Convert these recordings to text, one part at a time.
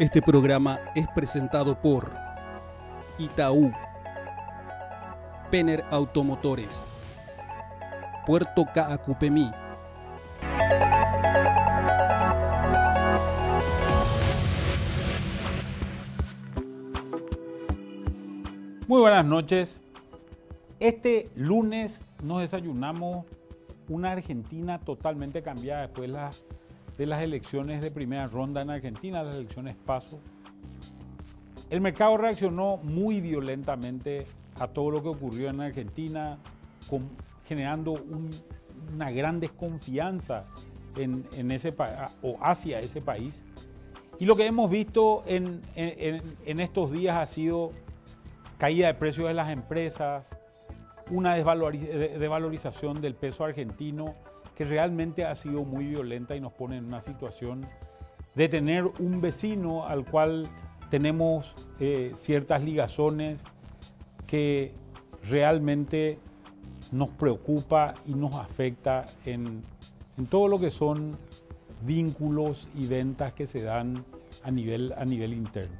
Este programa es presentado por Itaú, Penner Automotores, Puerto Caacupemí, Muy buenas noches. Este lunes nos desayunamos una Argentina totalmente cambiada después de las elecciones de primera ronda en Argentina, las elecciones PASO. El mercado reaccionó muy violentamente a todo lo que ocurrió en Argentina, generando una gran desconfianza en ese o hacia ese país. Y lo que hemos visto en estos días ha sido caída de precios de las empresas, una desvalorización del peso argentino que realmente ha sido muy violenta y nos pone en una situación de tener un vecino al cual tenemos ciertas ligazones que realmente nos preocupa y nos afecta en todo lo que son vínculos y ventas que se dan a nivel interno.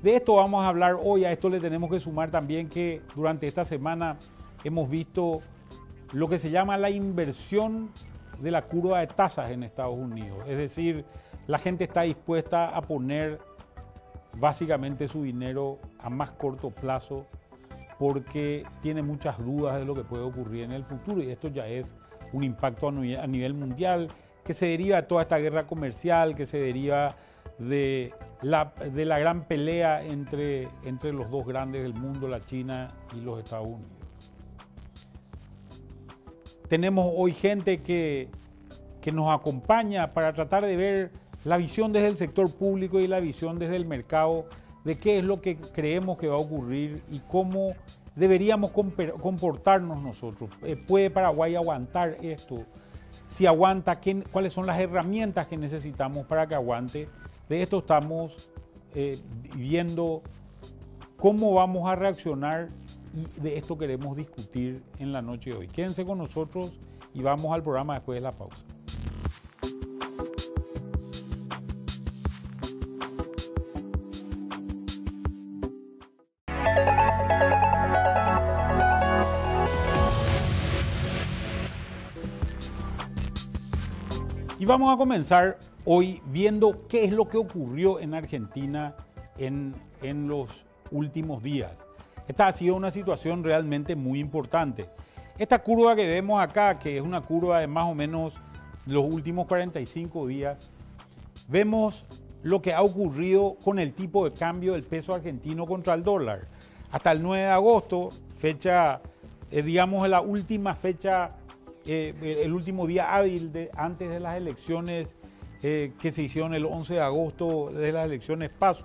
De esto vamos a hablar hoy. A esto le tenemos que sumar también que durante esta semana hemos visto lo que se llama la inversión de la curva de tasas en Estados Unidos. Es decir, la gente está dispuesta a poner básicamente su dinero a más corto plazo porque tiene muchas dudas de lo que puede ocurrir en el futuro, y esto ya es un impacto a nivel mundial que se deriva de toda esta guerra comercial, que se deriva de la gran pelea entre los dos grandes del mundo, la China y los Estados Unidos. Tenemos hoy gente que nos acompaña para tratar de ver la visión desde el sector público y la visión desde el mercado de qué es lo que creemos que va a ocurrir y cómo deberíamos comportarnos nosotros. ¿Puede Paraguay aguantar esto? Si aguanta, ¿cuáles son las herramientas que necesitamos para que aguante? De esto estamos viendo cómo vamos a reaccionar y de esto queremos discutir en la noche de hoy. Quédense con nosotros y vamos al programa después de la pausa. Y vamos a comenzar hoy viendo qué es lo que ocurrió en Argentina en los últimos días. Esta ha sido una situación realmente muy importante. Esta curva que vemos acá, que es una curva de más o menos los últimos 45 días, vemos lo que ha ocurrido con el tipo de cambio del peso argentino contra el dólar. Hasta el 9 de agosto, fecha, digamos, la última fecha, el último día hábil antes de las elecciones que se hicieron el 11 de agosto de las elecciones PASO.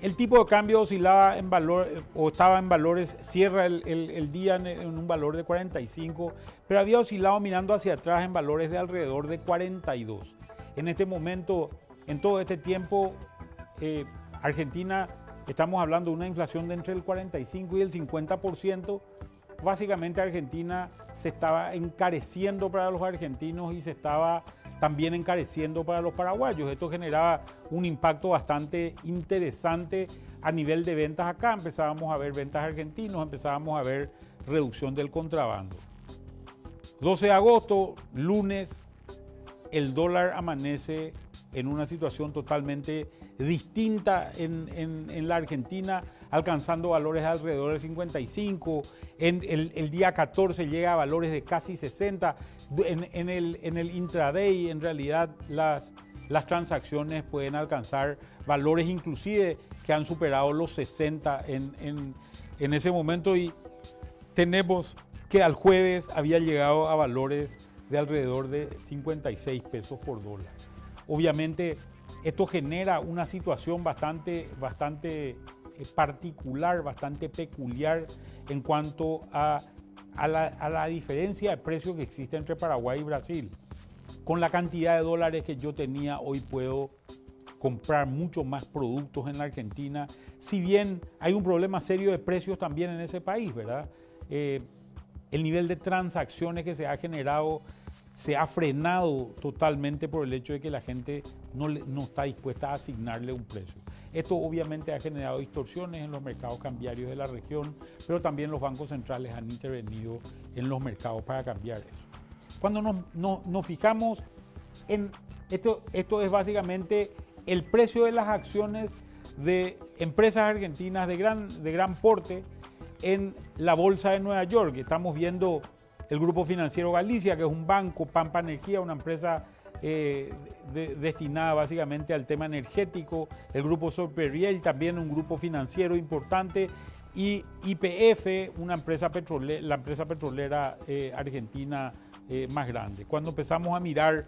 El tipo de cambio oscilaba en valor, o estaba en valores, cierra el día en un valor de 45, pero había oscilado mirando hacia atrás en valores de alrededor de 42. En este momento, en todo este tiempo, Argentina, estamos hablando de una inflación de entre el 45 y el 50%. Básicamente Argentina se estaba encareciendo para los argentinos y se estaba también encareciendo para los paraguayos. Esto generaba un impacto bastante interesante a nivel de ventas acá. Empezábamos a ver ventas argentinos, empezábamos a ver reducción del contrabando. 12 de agosto, lunes, el dólar amanece en una situación totalmente distinta en la Argentina, alcanzando valores alrededor de 55. El día 14 llega a valores de casi 60. En el intraday, en realidad, las transacciones pueden alcanzar valores inclusive que han superado los 60 en ese momento, y tenemos que al jueves había llegado a valores de alrededor de 56 pesos por dólar. Obviamente esto genera una situación bastante particular, bastante peculiar en cuanto a la diferencia de precio que existe entre Paraguay y Brasil. Con la cantidad de dólares que yo tenía, hoy puedo comprar mucho más productos en la Argentina, si bien hay un problema serio de precios también en ese país, ¿verdad? El nivel de transacciones que se ha generado se ha frenado totalmente por el hecho de que la gente no está dispuesta a asignarle un precio. Esto obviamente ha generado distorsiones en los mercados cambiarios de la región, pero también los bancos centrales han intervenido en los mercados para cambiar eso. Cuando nos fijamos en esto es básicamente el precio de las acciones de empresas argentinas de gran porte en la bolsa de Nueva York. Estamos viendo el Grupo Financiero Galicia, que es un banco, Pampa Energía, una empresa destinada básicamente al tema energético, el Grupo Soperriel, también un grupo financiero importante, y YPF, una empresa petrolera, la empresa petrolera argentina más grande. Cuando empezamos a mirar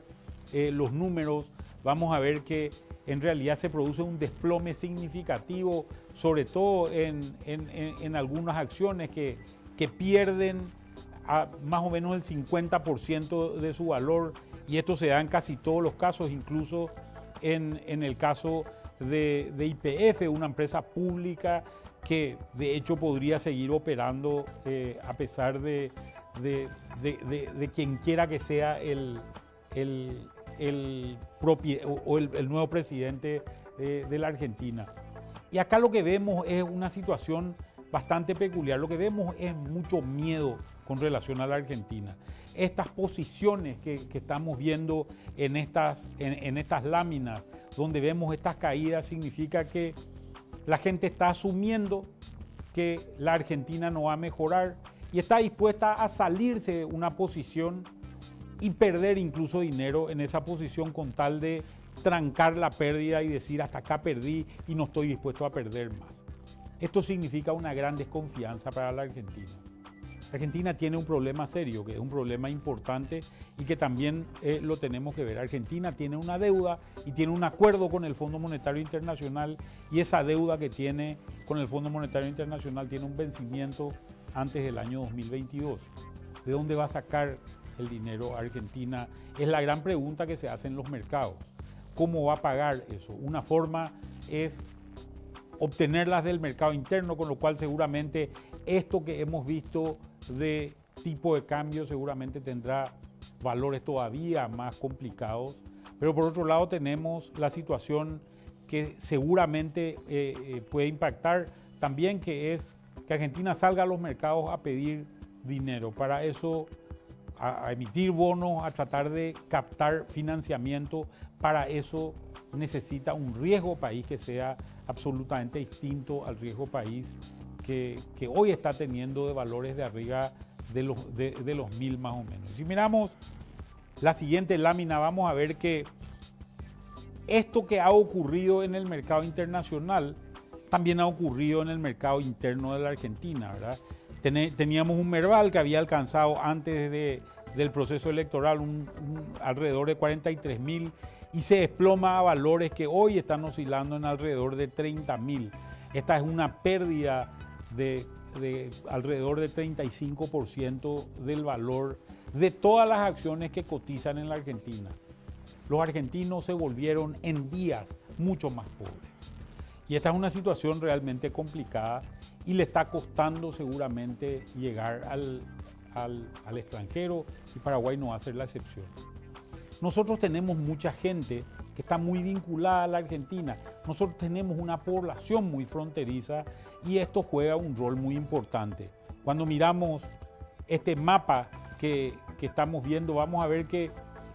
los números, vamos a ver que en realidad se produce un desplome significativo, sobre todo en algunas acciones que pierden más o menos el 50% de su valor, y esto se da en casi todos los casos, incluso en el caso de YPF, una empresa pública que de hecho podría seguir operando a pesar de quien quiera que sea el nuevo presidente de la Argentina. Y acá lo que vemos es una situación bastante peculiar. Lo que vemos es mucho miedo con relación a la Argentina. Estas posiciones que estamos viendo en estas láminas, donde vemos estas caídas, significa que la gente está asumiendo que la Argentina no va a mejorar y está dispuesta a salirse de una posición y perder incluso dinero en esa posición con tal de trancar la pérdida y decir hasta acá perdí y no estoy dispuesto a perder más. Esto significa una gran desconfianza para la Argentina. Argentina tiene un problema serio, que es un problema importante y que también lo tenemos que ver. Argentina tiene una deuda y tiene un acuerdo con el Fondo Monetario Internacional, y esa deuda que tiene con el Fondo Monetario Internacional tiene un vencimiento antes del año 2022. ¿De dónde va a sacar el dinero Argentina? Es la gran pregunta que se hace en los mercados. ¿Cómo va a pagar eso? Una forma es obtenerlas del mercado interno, con lo cual seguramente esto que hemos visto de tipo de cambio seguramente tendrá valores todavía más complicados. Pero por otro lado tenemos la situación que seguramente puede impactar también, que es que Argentina salga a los mercados a pedir dinero. Para eso, a emitir bonos, a tratar de captar financiamiento. Para eso necesita un riesgo país que sea absolutamente distinto al riesgo país que hoy está teniendo de valores de arriba de los 1000 más o menos. Si miramos la siguiente lámina, vamos a ver que esto que ha ocurrido en el mercado internacional también ha ocurrido en el mercado interno de la Argentina, ¿verdad? Teníamos un Merval que había alcanzado antes del proceso electoral alrededor de 43.000 y se desploma a valores que hoy están oscilando en alrededor de 30.000. Esta es una pérdida de alrededor de 35% del valor de todas las acciones que cotizan en la Argentina. Los argentinos se volvieron en días mucho más pobres. Y esta es una situación realmente complicada y le está costando seguramente llegar al extranjero, y Paraguay no va a ser la excepción. Nosotros tenemos mucha gente que está muy vinculada a la Argentina. Nosotros tenemos una población muy fronteriza y esto juega un rol muy importante. Cuando miramos este mapa que estamos viendo, vamos a ver que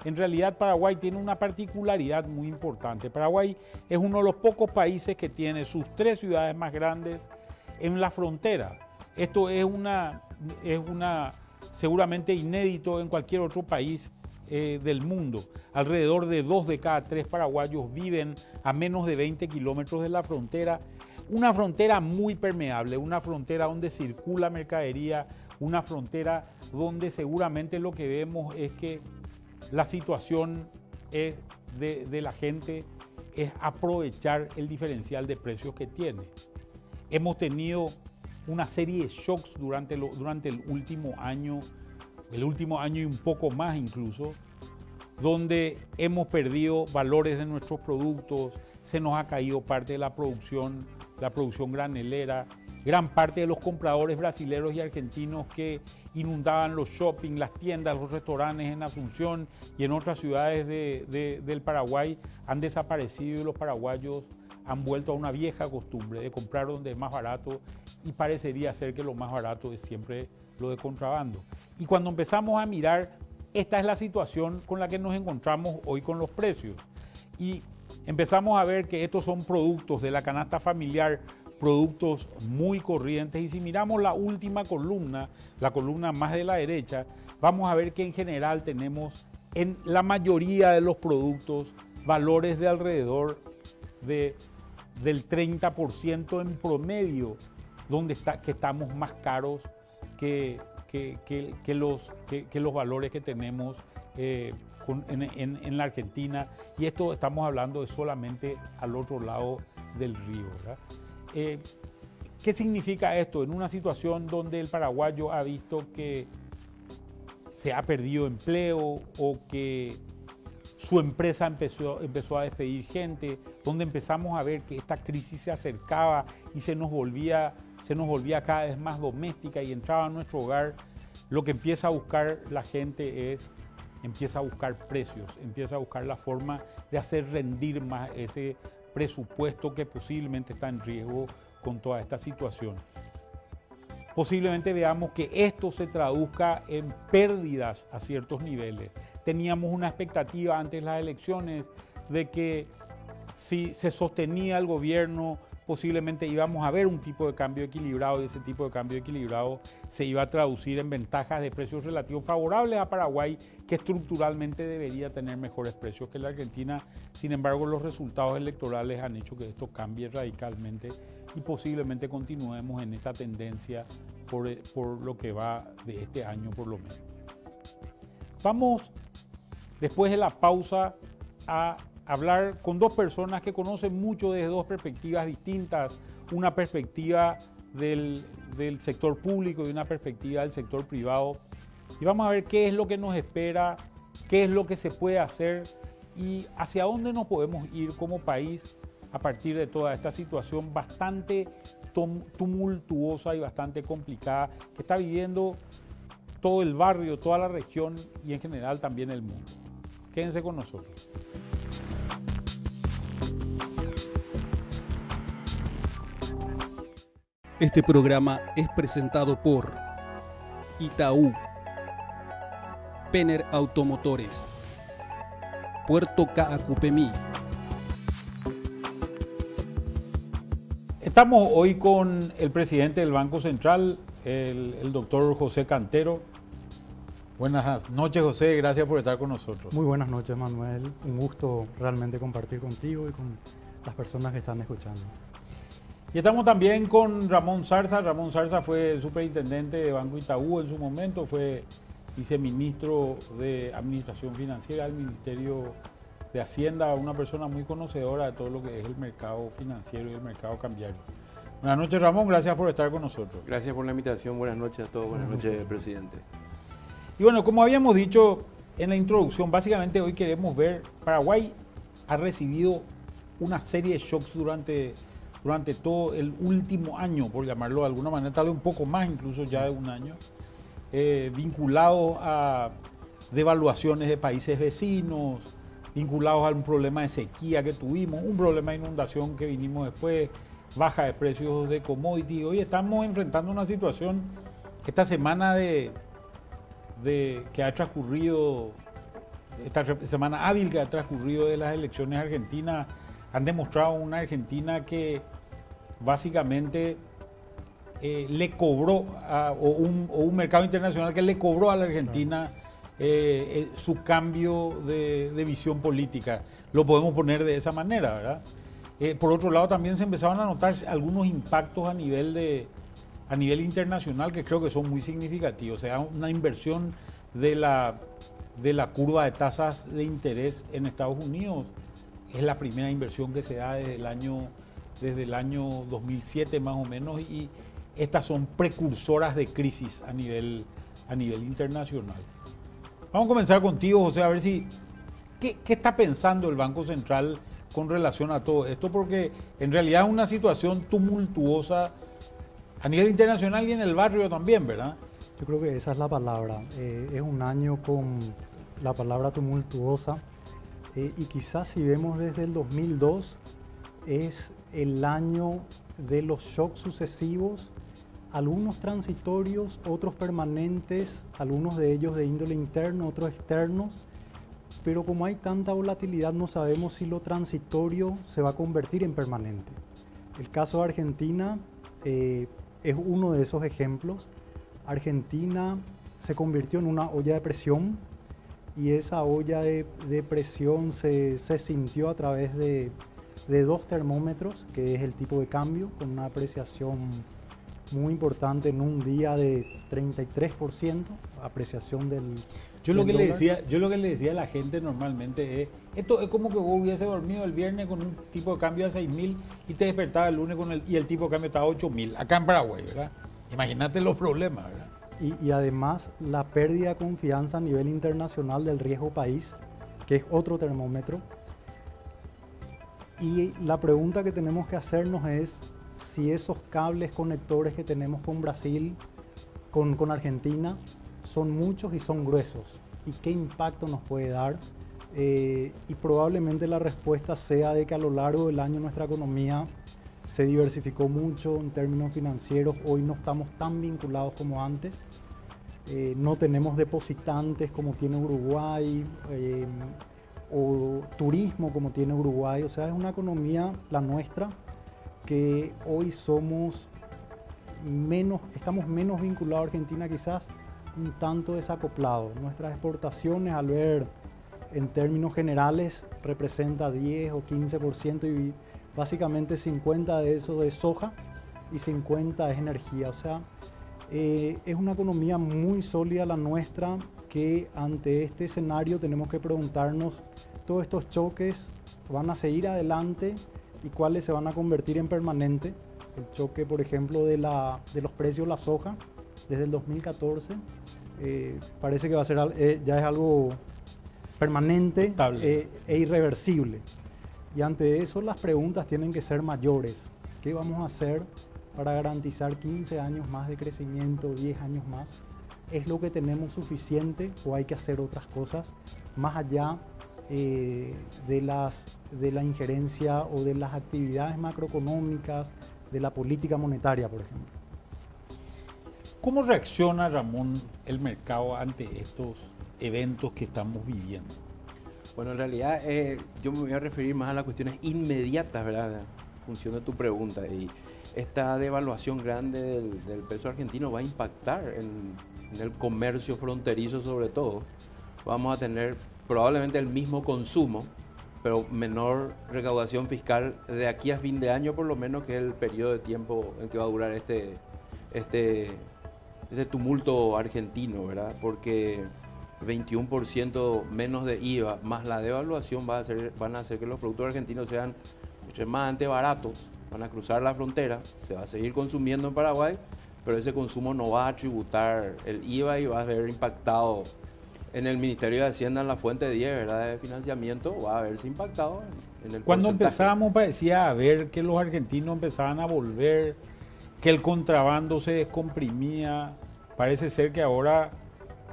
en realidad Paraguay tiene una particularidad muy importante. Paraguay es uno de los pocos países que tiene sus 3 ciudades más grandes en la frontera. Esto es seguramente inédito en cualquier otro país del mundo. Alrededor de 2 de cada 3 paraguayos viven a menos de 20 kilómetros de la frontera. Una frontera muy permeable, una frontera donde circula mercadería, una frontera donde seguramente lo que vemos es que la situación de la gente es aprovechar el diferencial de precios que tiene. Hemos tenido una serie de shocks durante el último año y un poco más incluso, donde hemos perdido valores de nuestros productos, se nos ha caído parte de la producción granelera, gran parte de los compradores brasileños y argentinos que inundaban los shopping, las tiendas, los restaurantes en Asunción y en otras ciudades del Paraguay han desaparecido y los paraguayos han vuelto a una vieja costumbre de comprar donde es más barato y parecería ser que lo más barato es siempre lo de contrabando. Y cuando empezamos a mirar, esta es la situación con la que nos encontramos hoy con los precios. Y empezamos a ver que estos son productos de la canasta familiar, productos muy corrientes. Y si miramos la última columna, la columna más de la derecha, vamos a ver que en general tenemos en la mayoría de los productos valores de alrededor del 30% en promedio, que estamos más caros que los valores que tenemos en la Argentina. Y esto estamos hablando de solamente al otro lado del río, ¿verdad? ¿Qué significa esto? En una situación donde el paraguayo ha visto que se ha perdido empleo o que su empresa empezó a despedir gente, donde empezamos a ver que esta crisis se acercaba y se nos volvía cada vez más doméstica y entraba a nuestro hogar, lo que empieza a buscar la gente empieza a buscar precios, empieza a buscar la forma de hacer rendir más ese presupuesto que posiblemente está en riesgo con toda esta situación. Posiblemente veamos que esto se traduzca en pérdidas a ciertos niveles. Teníamos una expectativa antes de las elecciones de que si se sostenía el gobierno, posiblemente íbamos a ver un tipo de cambio equilibrado y ese tipo de cambio equilibrado se iba a traducir en ventajas de precios relativos favorables a Paraguay, que estructuralmente debería tener mejores precios que la Argentina. Sin embargo, los resultados electorales han hecho que esto cambie radicalmente y posiblemente continuemos en esta tendencia por lo que va de este año por lo menos. Vamos, después de la pausa, a hablar con dos personas que conocen mucho desde dos perspectivas distintas, una perspectiva del sector público y una perspectiva del sector privado. Y vamos a ver qué es lo que nos espera, qué es lo que se puede hacer y hacia dónde nos podemos ir como país a partir de toda esta situación bastante tumultuosa y bastante complicada que está viviendo todo el barrio, toda la región y en general también el mundo. Quédense con nosotros. Este programa es presentado por Itaú, Penner Automotores, Puerto Caacupemí. Estamos hoy con el presidente del Banco Central, el doctor José Cantero. Buenas noches, José, gracias por estar con nosotros. Muy buenas noches, Manuel. Un gusto realmente compartir contigo y con las personas que están escuchando. Y estamos también con Ramón Zarza. Ramón Zarza fue superintendente de Banco Itaú en su momento, fue viceministro de Administración Financiera del Ministerio de Hacienda, una persona muy conocedora de todo lo que es el mercado financiero y el mercado cambiario. Buenas noches, Ramón, gracias por estar con nosotros. Gracias por la invitación, buenas noches a todos, buenas noches, presidente. Y bueno, como habíamos dicho en la introducción, básicamente hoy queremos ver, Paraguay ha recibido una serie de shocks durante todo el último año, por llamarlo de alguna manera, tal vez un poco más incluso ya de un año, vinculados a devaluaciones de países vecinos, vinculados a un problema de sequía que tuvimos, un problema de inundación que vinimos después, baja de precios de commodity. Hoy estamos enfrentando una situación, esta semana que ha transcurrido, esta semana hábil que ha transcurrido de las elecciones argentinas, han demostrado una Argentina que básicamente le cobró, o un mercado internacional que le cobró a la Argentina su cambio de visión política. Lo podemos poner de esa manera, ¿verdad? Por otro lado, también se empezaron a notar algunos impactos a nivel internacional que creo que son muy significativos. O sea, una inversión de la curva de tasas de interés en Estados Unidos. Es la primera inversión que se da desde el año 2007 más o menos, y estas son precursoras de crisis a nivel internacional. Vamos a comenzar contigo, José, a ver ¿qué está pensando el Banco Central con relación a todo esto? Porque en realidad es una situación tumultuosa A nivel internacional y en el barrio también, ¿verdad? Yo creo que esa es la palabra. Es un año con la palabra tumultuosa y quizás si vemos desde el 2002 es el año de los shocks sucesivos, algunos transitorios, otros permanentes, algunos de ellos de índole interno, otros externos, pero como hay tanta volatilidad no sabemos si lo transitorio se va a convertir en permanente. El caso de Argentina es uno de esos ejemplos. Argentina se convirtió en una olla de presión y esa olla de presión se sintió a través de dos termómetros, que es el tipo de cambio, con una apreciación muy importante en un día de 33%, apreciación del Yo lo que dólar. le decía a la gente normalmente es, esto es como que vos hubiese dormido el viernes con un tipo de cambio de 6.000 y te despertabas el lunes y el tipo de cambio estaba a 8.000, acá en Paraguay, ¿verdad? Imagínate los problemas, ¿verdad? Y además la pérdida de confianza a nivel internacional del riesgo país, que es otro termómetro. Y la pregunta que tenemos que hacernos es si esos cables conectores que tenemos con Brasil, con Argentina, son muchos y son gruesos. ¿Y qué impacto nos puede dar? Y probablemente la respuesta sea de que a lo largo del año nuestra economía se diversificó mucho en términos financieros. Hoy no estamos tan vinculados como antes. No tenemos depositantes como tiene Uruguay o turismo como tiene Uruguay. O sea, es una economía, la nuestra, que hoy estamos menos vinculados a Argentina, quizás un tanto desacoplados. Nuestras exportaciones, al ver en términos generales, representa 10 o 15% y básicamente 50 de eso es soja y 50 es energía. O sea, es una economía muy sólida la nuestra, que ante este escenario tenemos que preguntarnos, ¿todos estos choques van a seguir adelante y cuáles se van a convertir en permanente? El choque, por ejemplo, de los precios de la soja desde el 2014 parece que va a ser, ya es algo permanente e irreversible. Y ante eso las preguntas tienen que ser mayores. ¿Qué vamos a hacer para garantizar 15 años más de crecimiento, 10 años más? ¿Es lo que tenemos suficiente o hay que hacer otras cosas más allá de la injerencia o de las actividades macroeconómicas, de la política monetaria, por ejemplo? ¿Cómo reacciona, Ramón, el mercado ante estos eventos que estamos viviendo? Bueno, en realidad yo me voy a referir más a las cuestiones inmediatas, ¿verdad? En función de tu pregunta. Y esta devaluación grande del peso argentino va a impactar en el comercio fronterizo sobre todo. Vamos a tener probablemente el mismo consumo, pero menor recaudación fiscal de aquí a fin de año, por lo menos, que es el periodo de tiempo en que va a durar este tumulto argentino, ¿verdad? Porque 21% menos de IVA más la devaluación van a hacer que los productos argentinos sean extremadamente baratos, van a cruzar la frontera, se va a seguir consumiendo en Paraguay, pero ese consumo no va a tributar el IVA y va a ver impactado en el Ministerio de Hacienda, en la fuente 10, ¿verdad?, de financiamiento, va a verse impactado en el Cuando porcentaje. empezamos parecía a ver que los argentinos empezaban a volver, que el contrabando se descomprimía. Parece ser que ahora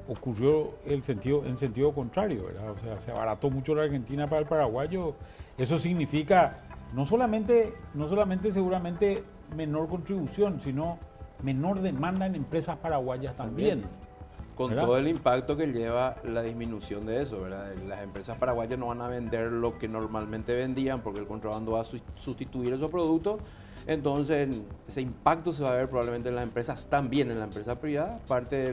ocurrió en sentido contrario, ¿verdad? O sea, se abarató mucho la Argentina para el paraguayo. Eso significa no solamente seguramente menor contribución, sino menor demanda en empresas paraguayas también. Con ¿verdad? todo el impacto que lleva la disminución de eso, ¿verdad? Las empresas paraguayas no van a vender lo que normalmente vendían porque el contrabando va a sustituir esos productos. Entonces, ese impacto se va a ver probablemente en las empresas, también en la empresa privada, parte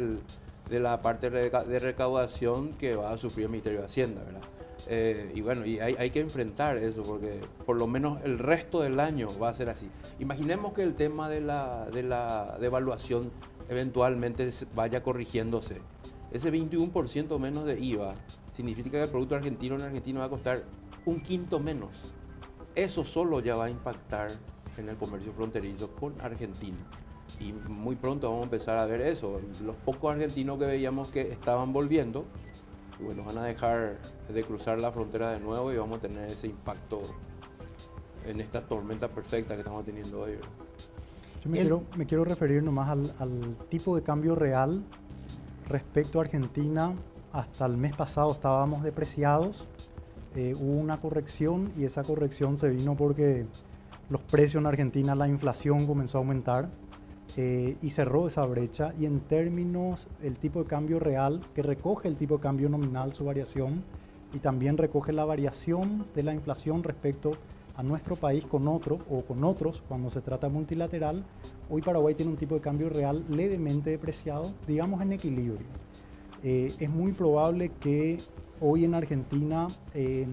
de la parte de recaudación que va a sufrir el Ministerio de Hacienda, ¿verdad? Y bueno, y hay que enfrentar eso porque por lo menos el resto del año va a ser así. Imaginemos que el tema de la devaluación eventualmente vaya corrigiéndose. Ese 21% menos de IVA significa que el producto argentino en Argentina va a costar un quinto menos. Eso solo ya va a impactar en el comercio fronterizo con Argentina. Y muy pronto vamos a empezar a ver eso. Los pocos argentinos que veíamos que estaban volviendo, bueno, van a dejar de cruzar la frontera de nuevo y vamos a tener ese impacto en esta tormenta perfecta que estamos teniendo hoy, ¿verdad? Yo me quiero referir nomás al tipo de cambio real respecto a Argentina. Hasta el mes pasado estábamos depreciados, hubo una corrección y esa corrección se vino porque los precios en Argentina, la inflación comenzó a aumentar y cerró esa brecha. Y en términos, el tipo de cambio real, que recoge el tipo de cambio nominal, su variación, y también recoge la variación de la inflación respecto a nuestro país con otro o con otros, cuando se trata multilateral, hoy Paraguay tiene un tipo de cambio real levemente depreciado, digamos en equilibrio. Es muy probable que hoy en Argentina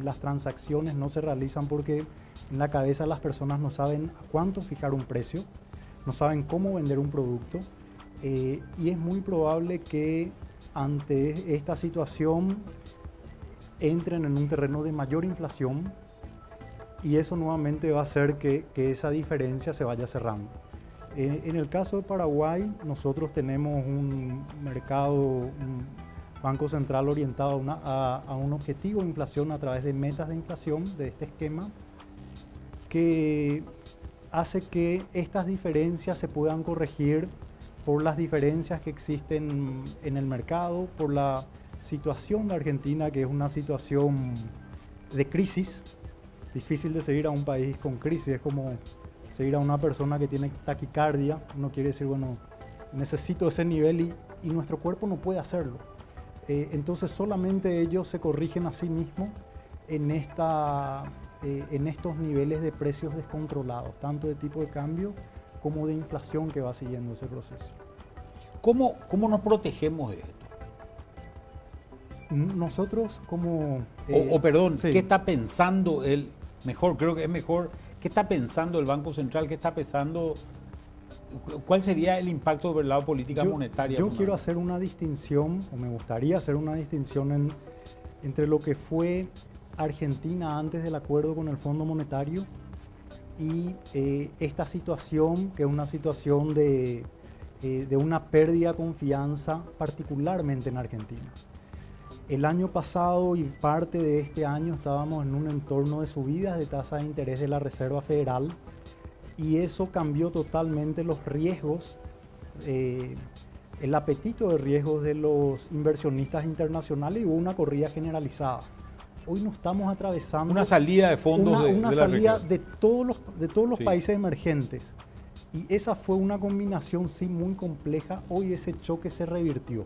las transacciones no se realizan porque en la cabeza las personas no saben a cuánto fijar un precio, no saben cómo vender un producto y es muy probable que ante esta situación entren en un terreno de mayor inflación y eso nuevamente va a hacer que esa diferencia se vaya cerrando. En el caso de Paraguay, nosotros tenemos un mercado, un Banco Central orientado a un objetivo de inflación a través de metas de inflación de este esquema que hace que estas diferencias se puedan corregir por las diferencias que existen en el mercado, por la situación de Argentina, que es una situación de crisis. Difícil de seguir a un país con crisis, es como seguir a una persona que tiene taquicardia. Uno quiere decir, bueno, necesito ese nivel y nuestro cuerpo no puede hacerlo. Entonces solamente ellos se corrigen a sí mismos en estos niveles de precios descontrolados, tanto de tipo de cambio como de inflación que va siguiendo ese proceso. ¿Cómo nos protegemos de esto? Nosotros como... perdón, sí. ¿Qué está pensando el... Mejor, creo que es mejor. ¿Qué está pensando el Banco Central? ¿Qué está pensando? ¿Cuál sería el impacto de la política monetaria? Yo quiero hacer una distinción, o me gustaría hacer una distinción entre lo que fue Argentina antes del acuerdo con el Fondo Monetario y esta situación, que es una situación de una pérdida de confianza, particularmente en Argentina. El año pasado y parte de este año estábamos en un entorno de subidas de tasa de interés de la Reserva Federal y eso cambió totalmente los riesgos, el apetito de riesgos de los inversionistas internacionales y hubo una corrida generalizada. Hoy no estamos atravesando... Una salida de fondos una de la salida región. de todos los Sí. países emergentes. Y esa fue una combinación sí muy compleja. Hoy ese choque se revirtió.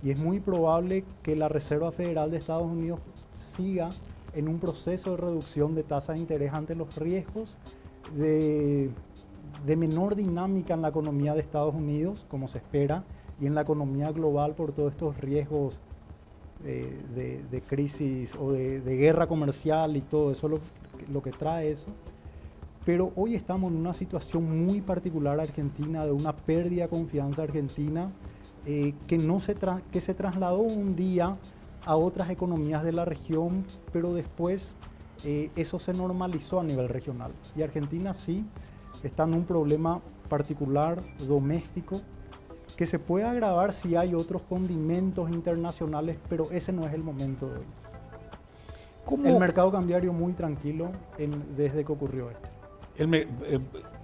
Y es muy probable que la Reserva Federal de Estados Unidos siga en un proceso de reducción de tasas de interés ante los riesgos de menor dinámica en la economía de Estados Unidos, como se espera, y en la economía global por todos estos riesgos de crisis o de guerra comercial y todo eso, lo que trae eso. Pero hoy estamos en una situación muy particular argentina, de una pérdida de confianza argentina, que se trasladó un día a otras economías de la región, pero después eso se normalizó a nivel regional. Y Argentina sí está en un problema particular, doméstico, que se puede agravar si hay otros condimentos internacionales, pero ese no es el momento de hoy. El mercado cambiario muy tranquilo desde que ocurrió esto.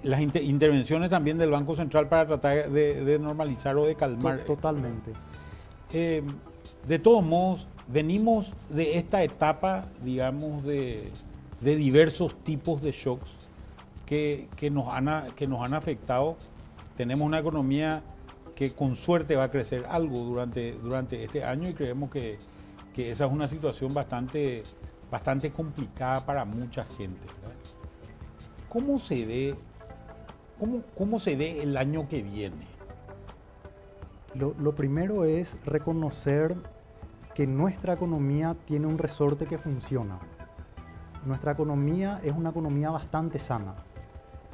Las intervenciones también del Banco Central para tratar de normalizar o de calmar. Totalmente. De todos modos, venimos de esta etapa, digamos, de diversos tipos de shocks que nos han afectado. Tenemos una economía que con suerte va a crecer algo durante este año y creemos que esa es una situación bastante complicada para mucha gente, ¿verdad? ¿Cómo se ve el año que viene? Lo primero es reconocer que nuestra economía tiene un resorte que funciona. Nuestra economía es una economía bastante sana.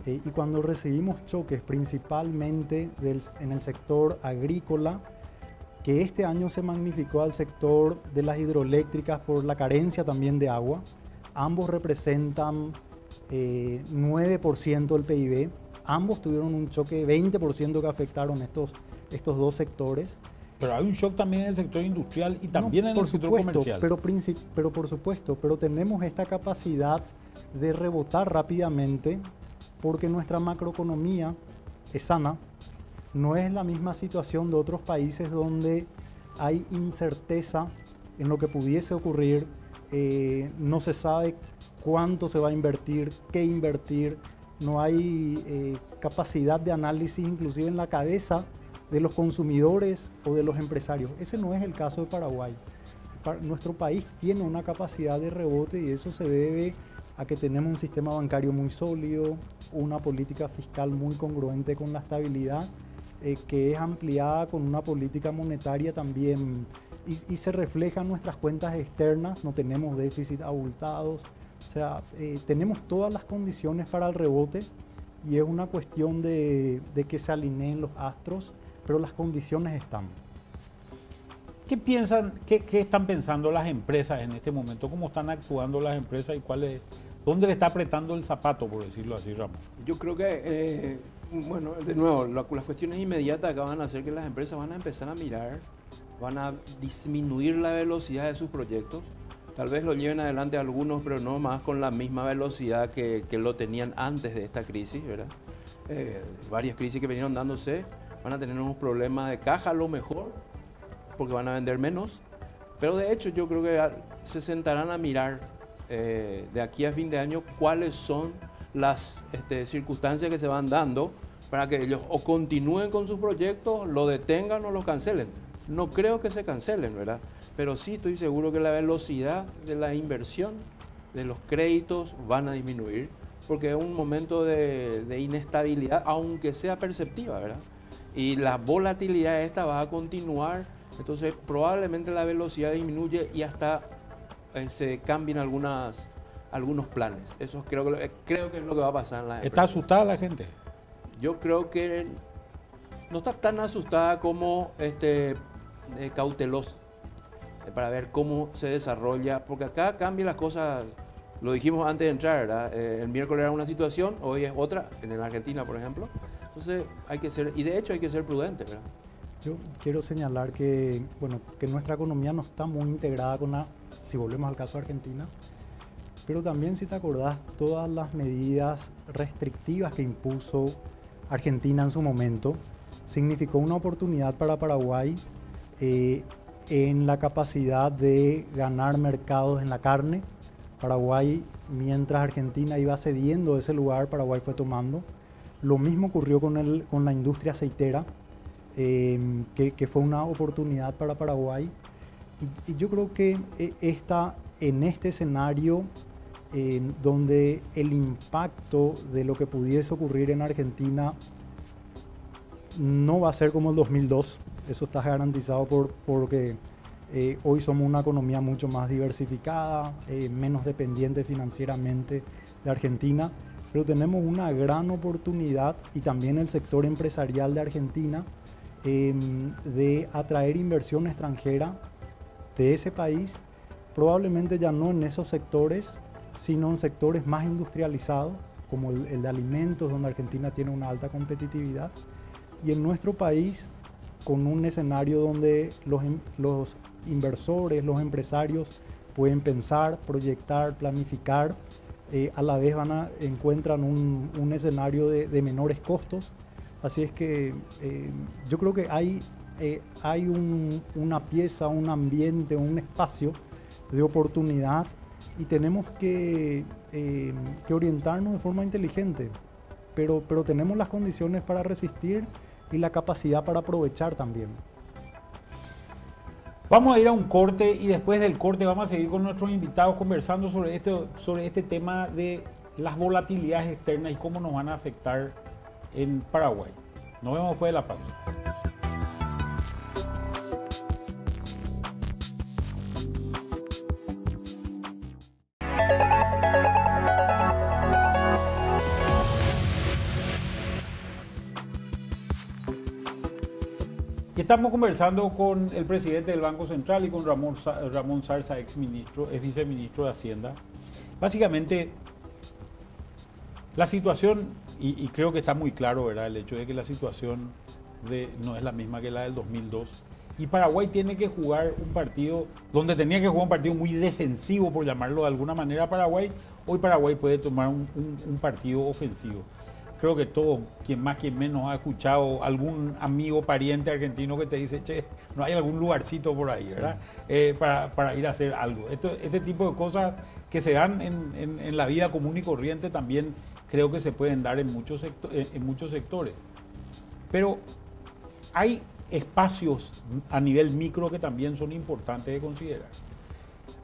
Y cuando recibimos choques, principalmente en el sector agrícola, que este año se magnificó al sector de las hidroeléctricas por la carencia también de agua, ambos representan 9% del PIB. Ambos tuvieron un choque de 20% que afectaron estos dos sectores. Pero hay un shock también en el sector industrial y también en el sector comercial. Pero por supuesto, pero tenemos esta capacidad de rebotar rápidamente porque nuestra macroeconomía es sana. No es la misma situación de otros países donde hay incerteza en lo que pudiese ocurrir, no se sabe cuánto se va a invertir, qué invertir, no hay capacidad de análisis inclusive en la cabeza de los consumidores o de los empresarios. Ese no es el caso de Paraguay. Nuestro país tiene una capacidad de rebote y eso se debe a que tenemos un sistema bancario muy sólido, una política fiscal muy congruente con la estabilidad, que es ampliada con una política monetaria también y se refleja en nuestras cuentas externas, no tenemos déficit abultados, o sea, tenemos todas las condiciones para el rebote y es una cuestión de que se alineen los astros, pero las condiciones están. ¿Qué piensan, qué están pensando las empresas en este momento? ¿Cómo están actuando las empresas y dónde le está apretando el zapato, por decirlo así, Ramón? Yo creo que, bueno, de nuevo, las cuestiones inmediatas que van a hacer que las empresas van a empezar a mirar, van a disminuir la velocidad de sus proyectos. Tal vez lo lleven adelante algunos, pero no más con la misma velocidad que lo tenían antes de esta crisis, ¿verdad? Varias crisis que vinieron dándose, van a tener unos problemas de caja a lo mejor, porque van a vender menos, pero de hecho yo creo que se sentarán a mirar de aquí a fin de año cuáles son las circunstancias que se van dando para que ellos o continúen con sus proyectos, lo detengan o los cancelen. No creo que se cancelen, ¿verdad? Pero sí estoy seguro que la velocidad de la inversión, de los créditos, van a disminuir, porque es un momento de inestabilidad, aunque sea perceptiva, ¿verdad? Y la volatilidad esta va a continuar. Entonces probablemente la velocidad disminuye y hasta se cambien algunos planes. Eso creo que es lo que va a pasar en las ¿Está empresas. asustada la gente? Yo creo que no está tan asustada como cautelosa para ver cómo se desarrolla, porque acá cambian las cosas, lo dijimos antes de entrar, ¿verdad? El miércoles era una situación, hoy es otra, en la Argentina por ejemplo. Entonces hay que ser, y de hecho hay que ser prudente, ¿verdad? Yo quiero señalar que, bueno, que nuestra economía no está muy integrada con si volvemos al caso de Argentina, pero también si te acordás, todas las medidas restrictivas que impuso Argentina en su momento, significó una oportunidad para Paraguay en la capacidad de ganar mercados en la carne. Paraguay, mientras Argentina iba cediendo ese lugar, Paraguay fue tomando. Lo mismo ocurrió con la industria aceitera. Que fue una oportunidad para Paraguay y yo creo que en este escenario donde el impacto de lo que pudiese ocurrir en Argentina no va a ser como el 2002, eso está garantizado porque hoy somos una economía mucho más diversificada, menos dependiente financieramente de Argentina, pero tenemos una gran oportunidad y también el sector empresarial de Argentina de atraer inversión extranjera de ese país, probablemente ya no en esos sectores, sino en sectores más industrializados, como el de alimentos, donde Argentina tiene una alta competitividad, y en nuestro país, con un escenario donde los inversores, los empresarios pueden pensar, proyectar, planificar, a la vez encuentran un escenario de menores costos. Así es que yo creo que hay una pieza, un ambiente, un espacio de oportunidad y tenemos que orientarnos de forma inteligente, pero tenemos las condiciones para resistir y la capacidad para aprovechar también. Vamos a ir a un corte y después del corte vamos a seguir con nuestros invitados conversando sobre este tema de las volatilidades externas y cómo nos van a afectar en Paraguay. Nos vemos después de la pausa. Y estamos conversando con el presidente del Banco Central y con Ramón Zarza, ex viceministro de Hacienda. Básicamente, la situación, y creo que está muy claro, ¿verdad? El hecho de que la situación no es la misma que la del 2002. Y Paraguay tiene que jugar un partido, donde tenía que jugar un partido muy defensivo, por llamarlo de alguna manera, Paraguay. Hoy Paraguay puede tomar un partido ofensivo. creo que todo, quien más, quien menos ha escuchado algún amigo, pariente argentino que te dice, che, no hay algún lugarcito por ahí, ¿verdad? Para ir a hacer algo. Este tipo de cosas que se dan en la vida común y corriente también creo que se pueden dar en muchos sectores. Pero hay espacios a nivel micro que también son importantes de considerar.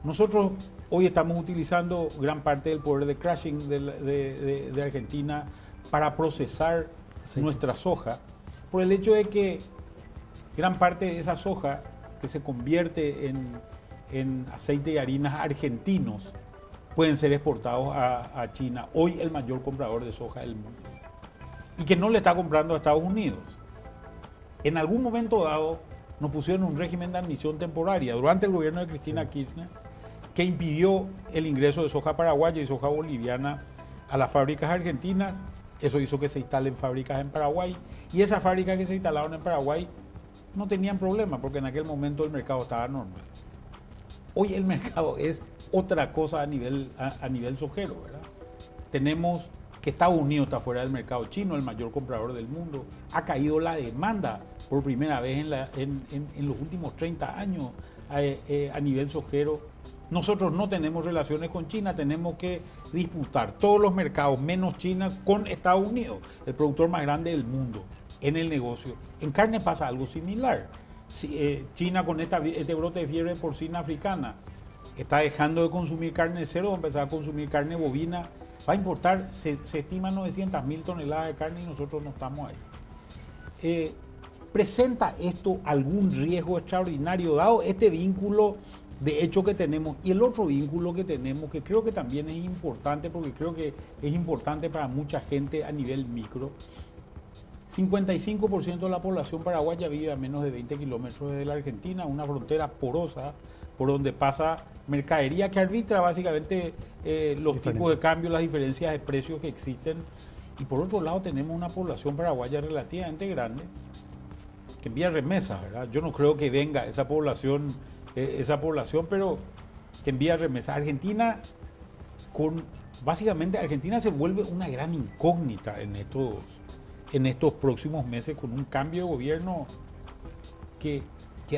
Nosotros hoy estamos utilizando gran parte del poder de crushing de Argentina para procesar nuestra soja, por el hecho de que gran parte de esa soja que se convierte en aceite y harinas argentinos pueden ser exportados a China, hoy el mayor comprador de soja del mundo, y que no le está comprando a Estados Unidos. En algún momento dado nos pusieron un régimen de admisión temporaria durante el gobierno de Cristina Kirchner que impidió el ingreso de soja paraguaya y soja boliviana a las fábricas argentinas. Eso hizo que se instalen fábricas en Paraguay, y esas fábricas que se instalaron en Paraguay no tenían problema porque en aquel momento el mercado estaba normal. Hoy el mercado es otra cosa a nivel sojero, ¿verdad? Tenemos que Estados Unidos está fuera del mercado chino, el mayor comprador del mundo. Ha caído la demanda por primera vez en los últimos 30 años a nivel sojero. Nosotros no tenemos relaciones con China, tenemos que disputar todos los mercados, menos China, con Estados Unidos, el productor más grande del mundo en el negocio. En carne pasa algo similar. China, con este brote de fiebre porcina africana, está dejando de consumir carne de cerdo, va a empezar a consumir carne bovina, va a importar, se estima 900.000 toneladas de carne y nosotros no estamos ahí. ¿Presenta esto algún riesgo extraordinario dado este vínculo de hecho que tenemos? Y el otro vínculo que tenemos, que creo que también es importante, porque creo que es importante para mucha gente a nivel micro. 55% de la población paraguaya vive a menos de 20 kilómetros de la Argentina, una frontera porosa por donde pasa mercadería que arbitra básicamente los tipos de cambio, las diferencias de precios que existen. Y por otro lado tenemos una población paraguaya relativamente grande que envía remesas, ¿verdad? Yo no creo que venga esa población, pero que envía remesas. Básicamente Argentina se vuelve una gran incógnita en estos próximos meses, con un cambio de gobierno que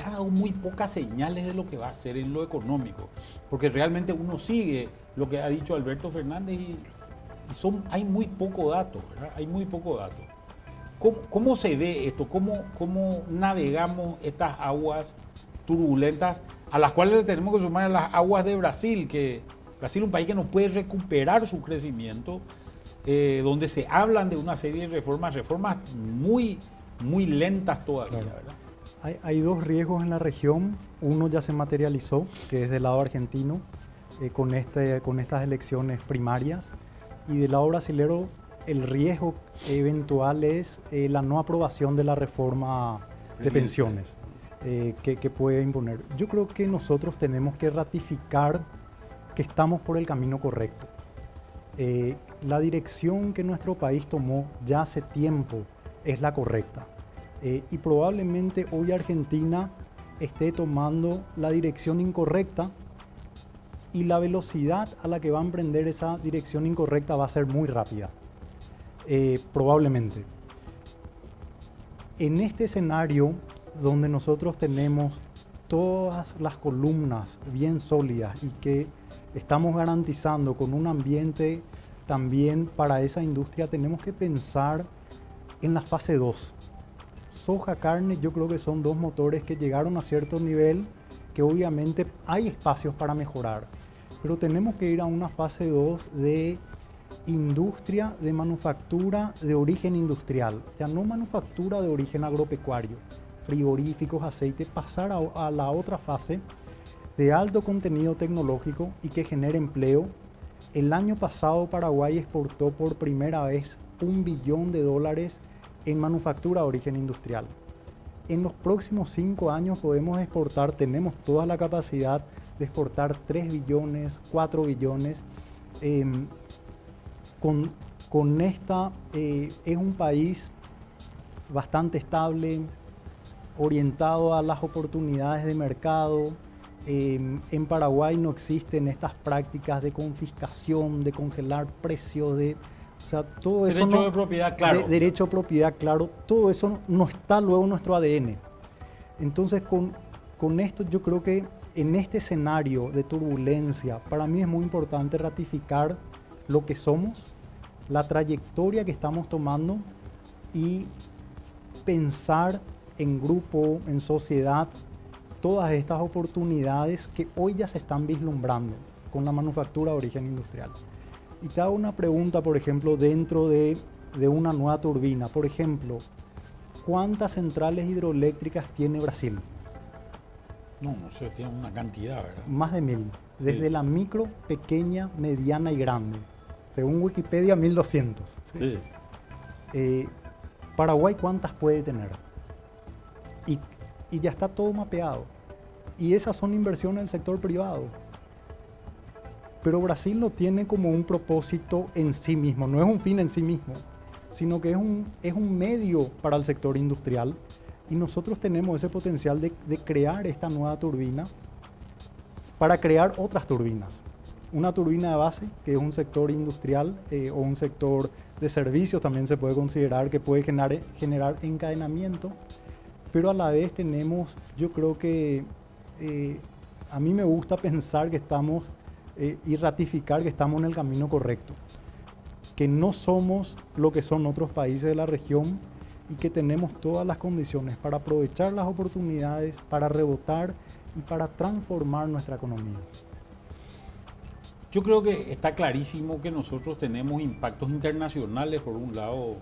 ha dado muy pocas señales de lo que va a hacer en lo económico, porque realmente uno sigue lo que ha dicho Alberto Fernández y hay muy poco dato, ¿verdad? Hay muy poco dato. ¿Cómo se ve esto? ¿Cómo navegamos estas aguas turbulentas a las cuales le tenemos que sumar a las aguas de Brasil? Que Brasil es un país que no puede recuperar su crecimiento, donde se hablan de una serie de reformas muy, muy lentas todavía, claro. ¿verdad? Hay dos riesgos en la región. Uno ya se materializó, que es del lado argentino, con estas elecciones primarias. Y del lado brasilero, el riesgo eventual es la no aprobación de la reforma de pensiones que puede imponer. Yo creo que nosotros tenemos que ratificar que estamos por el camino correcto. La dirección que nuestro país tomó ya hace tiempo es la correcta. Y probablemente hoy Argentina esté tomando la dirección incorrecta, y la velocidad a la que va a emprender esa dirección incorrecta va a ser muy rápida, probablemente. En este escenario donde nosotros tenemos todas las columnas bien sólidas y que estamos garantizando con un ambiente también para esa industria, tenemos que pensar en la fase 2. Soja, carne, yo creo que son dos motores que llegaron a cierto nivel, que obviamente hay espacios para mejorar, pero tenemos que ir a una fase 2 de industria, de manufactura de origen industrial, ya no manufactura de origen agropecuario, frigoríficos, aceite, pasar a la otra fase de alto contenido tecnológico y que genere empleo. El año pasado Paraguay exportó por primera vez $1 billón en manufactura de origen industrial. En los próximos 5 años podemos exportar, tenemos toda la capacidad de exportar 3 billones, 4 billones. Con esta es un país bastante estable, orientado a las oportunidades de mercado. En Paraguay no existen estas prácticas de confiscación, de congelar precios, de O sea, todo eso Derecho de propiedad, claro. Derecho de propiedad, claro. Todo eso no está luego en nuestro ADN. Entonces, con esto yo creo que en este escenario de turbulencia, para mí es muy importante ratificar lo que somos, la trayectoria que estamos tomando y pensar en grupo, en sociedad, todas estas oportunidades que hoy ya se están vislumbrando con la manufactura de origen industrial. Y te hago una pregunta, por ejemplo, dentro de una nueva turbina. Por ejemplo, ¿cuántas centrales hidroeléctricas tiene Brasil? No sé, tiene una cantidad, ¿verdad? Más de 1000. Desde la micro, pequeña, mediana y grande. Según Wikipedia, 1200. Sí. Paraguay, ¿cuántas puede tener? Y ya está todo mapeado. Y esas son inversiones del sector privado. Pero Brasil no tiene como un propósito en sí mismo, no es un fin en sí mismo, sino que es un medio para el sector industrial. Y nosotros tenemos ese potencial de crear esta nueva turbina para crear otras turbinas. Una turbina de base, que es un sector industrial o un sector de servicios, también se puede considerar que puede generar encadenamiento, pero a la vez tenemos, yo creo que a mí me gusta pensar que estamos y ratificar que estamos en el camino correcto, que no somos lo que son otros países de la región y que tenemos todas las condiciones para aprovechar las oportunidades, para rebotar y para transformar nuestra economía. Yo creo que está clarísimo que nosotros tenemos impactos internacionales, por un lado,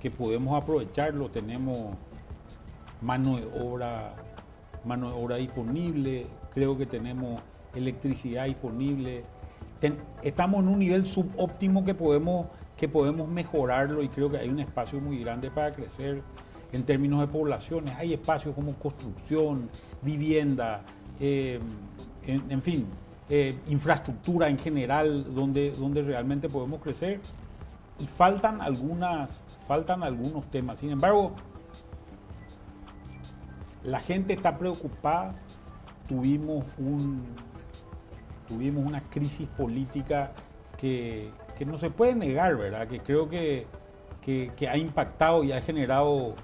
que podemos aprovecharlo, tenemos mano de obra disponible, creo que tenemos electricidad disponible. Estamos en un nivel subóptimo que podemos mejorarlo y creo que hay un espacio muy grande para crecer en términos de poblaciones. Hay espacios como construcción, vivienda, en fin, infraestructura en general donde realmente podemos crecer y faltan algunos temas. Sin embargo, la gente está preocupada. Tuvimos una crisis política que no se puede negar, ¿verdad? Que creo que ha impactado y ha generado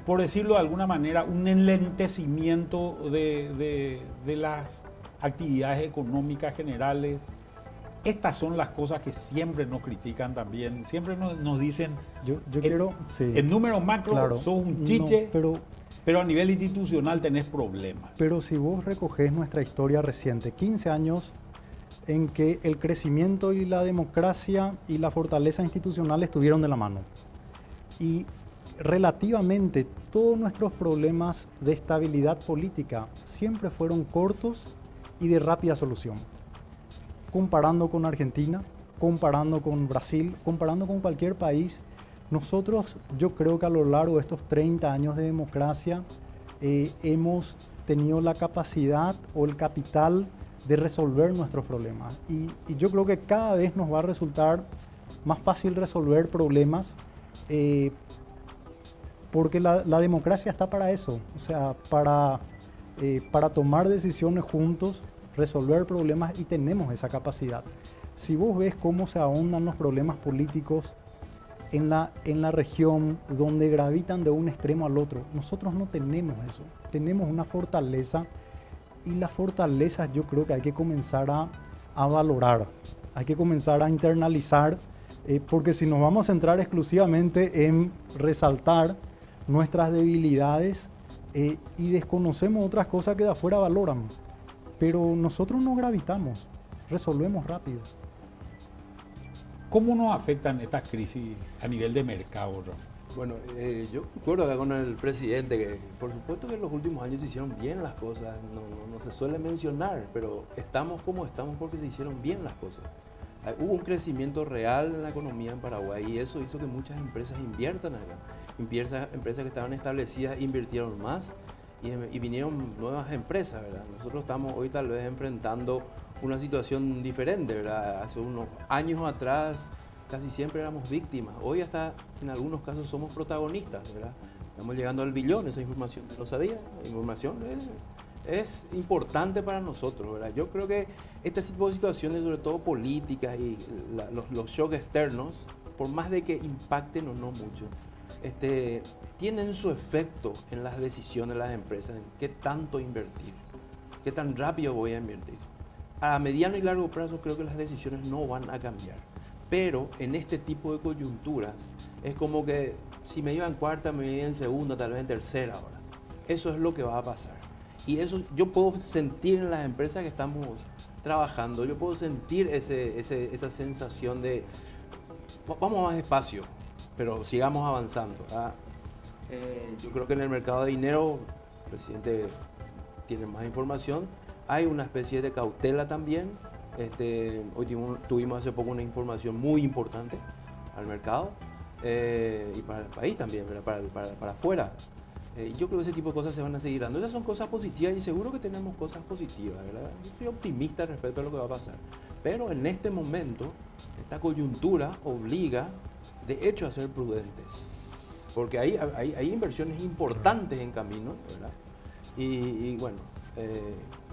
por decirlo de alguna manera, un enlentecimiento de las actividades económicas generales. Estas son las cosas que siempre nos critican también, siempre nos dicen, en números macro, claro, sos un chiche, no, pero a nivel institucional tenés problemas. Pero si vos recogés nuestra historia reciente, 15 años en que el crecimiento y la democracia y la fortaleza institucional estuvieron de la mano. Y relativamente todos nuestros problemas de estabilidad política siempre fueron cortos y de rápida solución. Comparando con Argentina, comparando con Brasil, comparando con cualquier país, nosotros, yo creo que a lo largo de estos 30 años de democracia hemos tenido la capacidad o el capital de resolver nuestros problemas. Y yo creo que cada vez nos va a resultar más fácil resolver problemas porque la democracia está para eso, o sea, para tomar decisiones juntos, resolver problemas y tenemos esa capacidad. Si vos ves cómo se ahondan los problemas políticos en la región donde gravitan de un extremo al otro, nosotros no tenemos eso. Tenemos una fortaleza y las fortalezas yo creo que hay que comenzar a valorar, hay que comenzar a internalizar, porque si nos vamos a centrar exclusivamente en resaltar nuestras debilidades y desconocemos otras cosas que de afuera valoran, pero nosotros no gravitamos, resolvemos rápido. ¿Cómo nos afectan estas crisis a nivel de mercado, Ron? Bueno, yo concuerdo acá con el presidente que por supuesto que en los últimos años se hicieron bien las cosas, no se suele mencionar, pero estamos como estamos porque se hicieron bien las cosas. Hubo un crecimiento real en la economía en Paraguay y eso hizo que muchas empresas inviertan acá. Empresas que estaban establecidas invirtieron más y vinieron nuevas empresas, ¿verdad? Nosotros estamos hoy tal vez enfrentando una situación diferente, ¿verdad? Hace unos años atrás casi siempre éramos víctimas. Hoy hasta en algunos casos somos protagonistas, ¿verdad? Estamos llegando al billón, esa información no sabía, la información es importante para nosotros, ¿verdad? Yo creo que este tipo de situaciones, sobre todo políticas y los shocks externos, por más de que impacten o no mucho, tienen su efecto en las decisiones de las empresas, en qué tanto invertir, qué tan rápido voy a invertir. A mediano y largo plazo creo que las decisiones no van a cambiar, pero en este tipo de coyunturas es como que si me iba en cuarta, me iba en segunda, tal vez en tercera ahora. Eso es lo que va a pasar. Y eso yo puedo sentir en las empresas que estamos trabajando, yo puedo sentir esa sensación de vamos más despacio, pero sigamos avanzando. Yo creo que en el mercado de dinero, el presidente tiene más información, hay una especie de cautela también. Hoy tuvimos hace poco una información muy importante al mercado y para el país también, para afuera. Yo creo que ese tipo de cosas se van a seguir dando. Esas son cosas positivas y seguro que tenemos cosas positivas, ¿verdad? Yo estoy optimista respecto a lo que va a pasar. Pero en este momento, esta coyuntura obliga, de hecho, a ser prudentes. Porque hay inversiones importantes en camino, ¿verdad? Y bueno,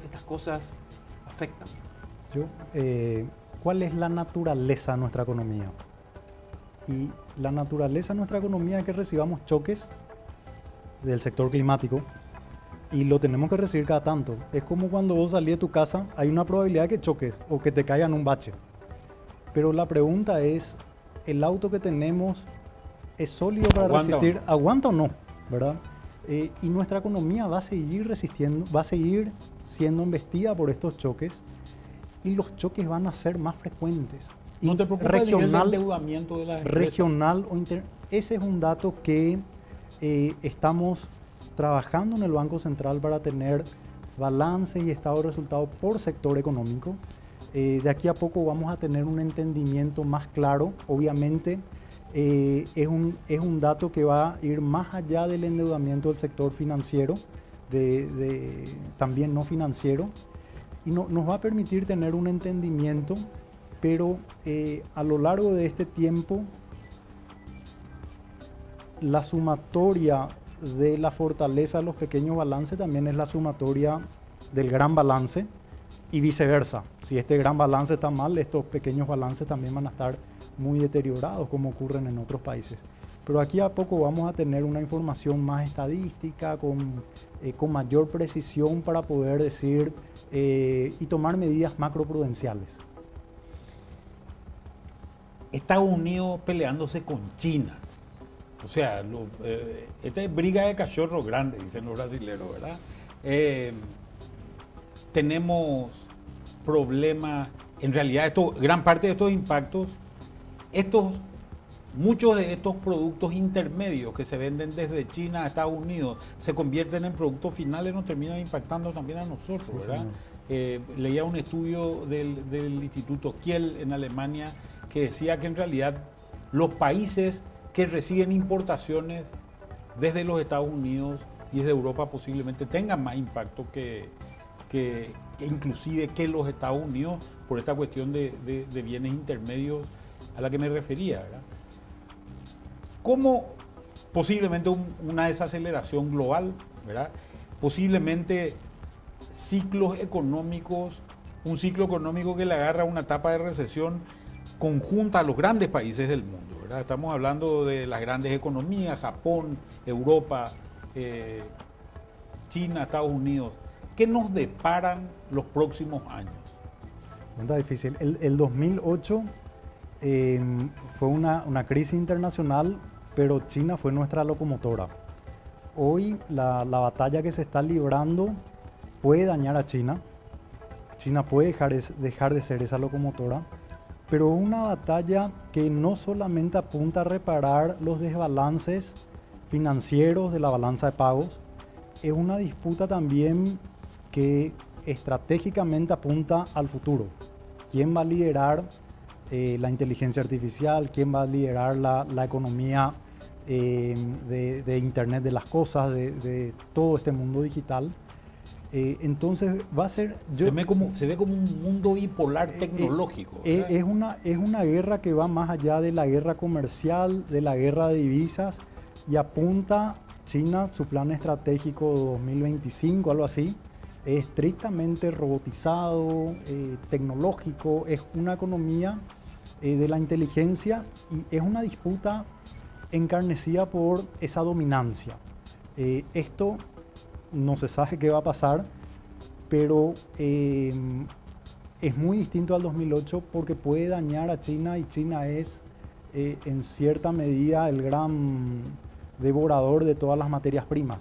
estas cosas afectan. ¿Cuál es la naturaleza de nuestra economía? Y la naturaleza de nuestra economía es que recibamos choques del sector climático y lo tenemos que recibir cada tanto. Es como cuando vos salís de tu casa, hay una probabilidad de que choques o que te caigan un bache. Pero la pregunta es, ¿el auto que tenemos es sólido para resistir? ¿Aguanta o no? ¿Verdad? Y nuestra economía va a seguir resistiendo, va a seguir siendo embestida por estos choques y los choques van a ser más frecuentes. ¿No te preocupa el endeudamiento de las empresas? Regional o ese es un dato que estamos trabajando en el Banco Central para tener balances y estado de resultados por sector económico. De aquí a poco vamos a tener un entendimiento más claro. Obviamente es un dato que va a ir más allá del endeudamiento del sector financiero, también no financiero, y nos va a permitir tener un entendimiento, pero a lo largo de este tiempo la sumatoria de la fortaleza de los pequeños balances también es la sumatoria del gran balance y viceversa. Si este gran balance está mal, estos pequeños balances también van a estar muy deteriorados como ocurren en otros países. Pero aquí a poco vamos a tener una información más estadística, con mayor precisión para poder decir y tomar medidas macroprudenciales. Estados Unidos peleándose con China. O sea, esta es briga de cachorro grande, dicen los brasileños, ¿verdad? Tenemos problemas, en realidad gran parte de estos impactos, muchos de estos productos intermedios que se venden desde China a Estados Unidos se convierten en productos finales, nos terminan impactando también a nosotros, sí, ¿verdad? Leía un estudio del Instituto Kiel en Alemania que decía que en realidad los países que reciben importaciones desde los Estados Unidos y desde Europa posiblemente tengan más impacto que inclusive que los Estados Unidos por esta cuestión de bienes intermedios a la que me refería, ¿verdad? ¿Cómo posiblemente una desaceleración global, ¿verdad? Posiblemente ciclos económicos, un ciclo económico que le agarra una etapa de recesión conjunta a los grandes países del mundo, ¿verdad? Estamos hablando de las grandes economías, Japón, Europa, China, Estados Unidos. ¿Qué nos deparan los próximos años? Pregunta difícil. El 2008 fue una crisis internacional, pero China fue nuestra locomotora. Hoy la batalla que se está librando puede dañar a China. China puede dejar de ser esa locomotora, pero una batalla que no solamente apunta a reparar los desbalances financieros de la balanza de pagos, es una disputa también que estratégicamente apunta al futuro. ¿Quién va a liderar la inteligencia artificial? ¿Quién va a liderar la economía de Internet de las cosas, de todo este mundo digital? Entonces va a ser... se ve como un mundo bipolar tecnológico. Es una guerra que va más allá de la guerra comercial, de la guerra de divisas, y apunta China, su plan estratégico 2025, algo así, es estrictamente robotizado, tecnológico, es una economía de la inteligencia y es una disputa encarnecida por esa dominancia. Esto no se sabe qué va a pasar, pero es muy distinto al 2008 porque puede dañar a China y China es en cierta medida el gran devorador de todas las materias primas.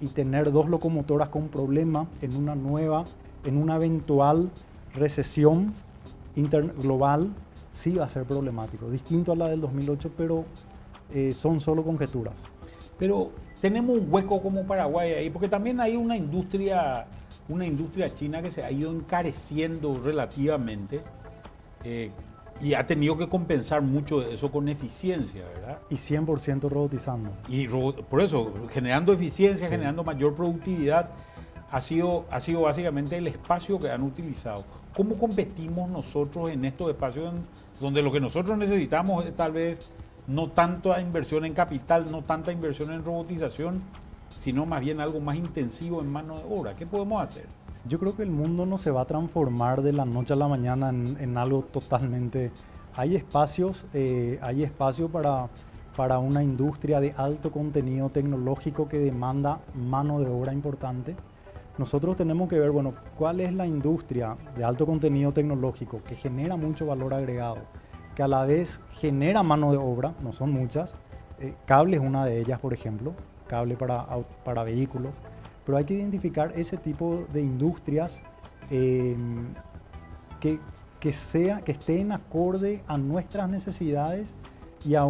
Y tener dos locomotoras con problema en una eventual recesión global, sí va a ser problemático. Distinto a la del 2008, pero son solo conjeturas. Pero tenemos un hueco como Paraguay ahí, porque también hay una industria china que se ha ido encareciendo relativamente y ha tenido que compensar mucho de eso con eficiencia, ¿verdad? Y 100% robotizando. Y por eso, generando eficiencia, Sí. generando mayor productividad, ha sido básicamente el espacio que han utilizado. ¿Cómo competimos nosotros en estos espacios donde lo que nosotros necesitamos es tal vez no tanta inversión en capital, no tanta inversión en robotización, sino más bien algo más intensivo en mano de obra? ¿Qué podemos hacer? Yo creo que el mundo no se va a transformar de la noche a la mañana en algo totalmente... Hay espacio para una industria de alto contenido tecnológico que demanda mano de obra importante. Nosotros tenemos que ver, bueno, cuál es la industria de alto contenido tecnológico que genera mucho valor agregado, que a la vez genera mano de obra, no son muchas. Cable es una de ellas, por ejemplo, cable para vehículos. Pero hay que identificar ese tipo de industrias que estén acorde a nuestras necesidades y a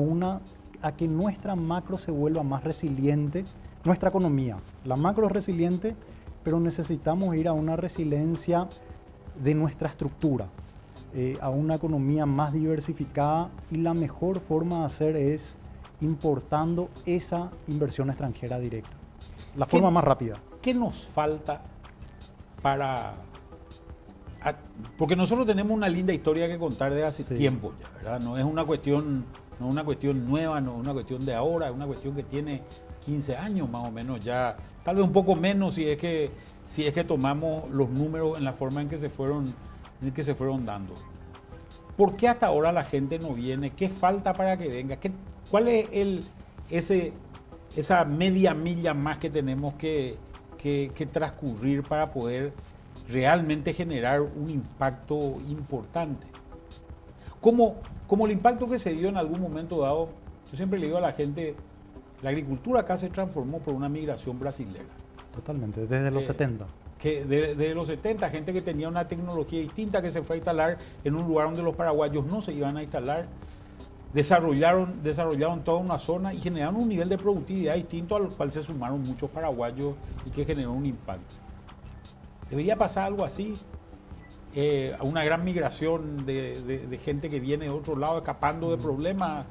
que nuestra macro se vuelva más resiliente, nuestra economía. La macro es resiliente, pero necesitamos ir a una resiliencia de nuestra estructura, a una economía más diversificada, y la mejor forma de hacer es importando esa inversión extranjera directa. La forma más rápida. ¿Qué nos falta porque nosotros tenemos una linda historia que contar de hace tiempo ya, ¿verdad? No es una cuestión nueva, no es una cuestión de ahora, es una cuestión que tiene 15 años más o menos ya, tal vez un poco menos si es que tomamos los números en la forma en que se fueron dando. ¿Por qué hasta ahora la gente no viene? ¿Qué falta para que venga? ¿Cuál es esa media milla más que tenemos que transcurrir para poder realmente generar un impacto importante? Como el impacto que se dio en algún momento dado, yo siempre le digo a la gente, la agricultura acá se transformó por una migración brasilera. Totalmente, desde los 70. Desde los 70, gente que tenía una tecnología distinta que se fue a instalar en un lugar donde los paraguayos no se iban a instalar, desarrollaron toda una zona y generaron un nivel de productividad distinto al cual se sumaron muchos paraguayos y que generó un impacto. Debería pasar algo así, una gran migración de gente que viene de otro lado escapando de problemas,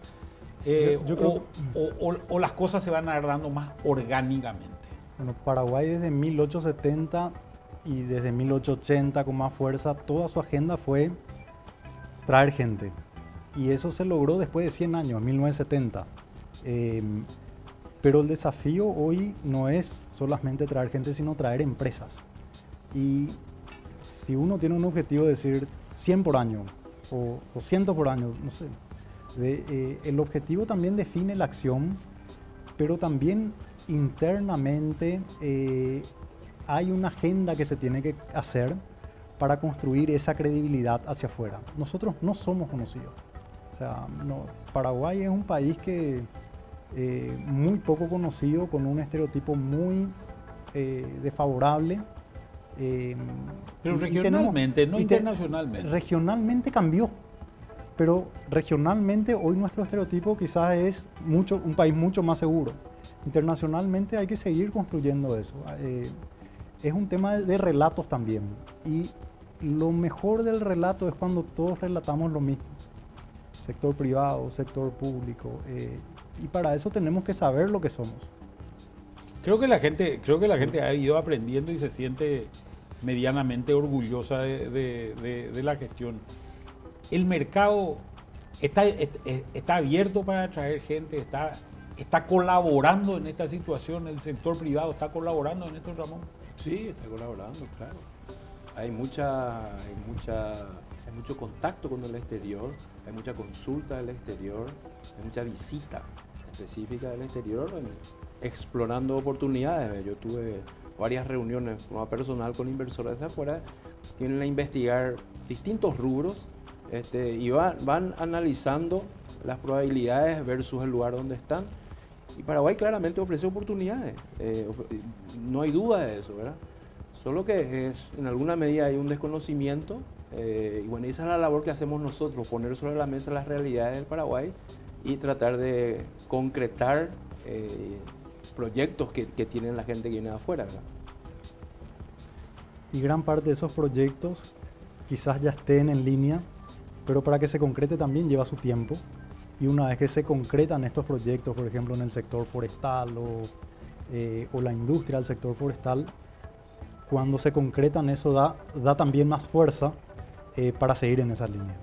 o las cosas se van a ir dando más orgánicamente. Bueno, Paraguay desde 1870 y desde 1880 con más fuerza, toda su agenda fue traer gente. Y eso se logró después de 100 años, 1970. Pero el desafío hoy no es solamente traer gente, sino traer empresas. Y si uno tiene un objetivo de decir 100 por año o 200 por año, no sé, el objetivo también define la acción, pero también internamente hay una agenda que se tiene que hacer para construir esa credibilidad hacia afuera. Nosotros no somos conocidos. O sea, Paraguay es un país que muy poco conocido, con un estereotipo muy desfavorable. Pero regionalmente, no internacionalmente. Regionalmente cambió, pero regionalmente hoy nuestro estereotipo quizás es un país mucho más seguro. Internacionalmente hay que seguir construyendo eso. Es un tema de relatos también, y lo mejor del relato es cuando todos relatamos lo mismo. Sector privado, sector público, y para eso tenemos que saber lo que somos. Creo que la gente ha ido aprendiendo y se siente medianamente orgullosa de la gestión. El mercado está abierto para atraer gente, está colaborando en esta situación, el sector privado está colaborando en esto, Ramón. Sí, está colaborando, claro. Hay mucho contacto con el exterior, hay mucha consulta del exterior, hay mucha visita específica del exterior explorando oportunidades. Yo tuve varias reuniones de forma personal con inversores de afuera que vienen a investigar distintos rubros y van analizando las probabilidades versus el lugar donde están. Y Paraguay claramente ofrece oportunidades, no hay duda de eso, ¿verdad? Solo que en alguna medida hay un desconocimiento y bueno, esa es la labor que hacemos nosotros, poner sobre la mesa las realidades del Paraguay y tratar de concretar proyectos que tienen la gente que viene de afuera, ¿verdad? Y gran parte de esos proyectos quizás ya estén en línea, pero para que se concrete también lleva su tiempo. Y una vez que se concretan estos proyectos, por ejemplo en el sector forestal o la industria del sector forestal, cuando se concretan eso da también más fuerza para seguir en esa línea.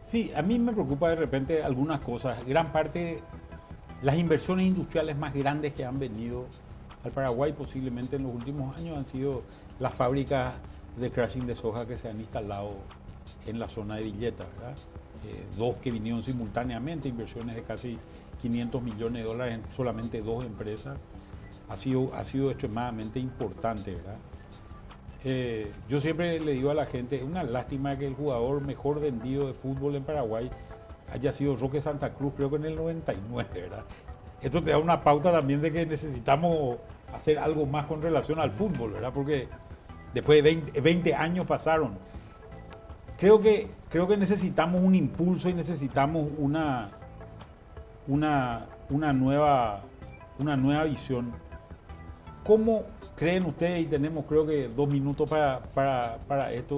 Sí, a mí me preocupa de repente algunas cosas. Gran parte, las inversiones industriales más grandes que han venido al Paraguay posiblemente en los últimos años han sido las fábricas de crushing de soja que se han instalado en la zona de Villeta, ¿verdad? Dos que vinieron simultáneamente, inversiones de casi 500 millones de dólares en solamente dos empresas. Ha sido extremadamente importante, ¿verdad? Yo siempre le digo a la gente, es una lástima que el jugador mejor vendido de fútbol en Paraguay haya sido Roque Santa Cruz, creo que en el 99, ¿verdad? Esto te da una pauta también de que necesitamos hacer algo más con relación al fútbol, ¿verdad? Porque después de 20 años pasaron. Creo que necesitamos un impulso y necesitamos una nueva visión. ¿Cómo creen ustedes, y tenemos creo que 2 minutos para esto,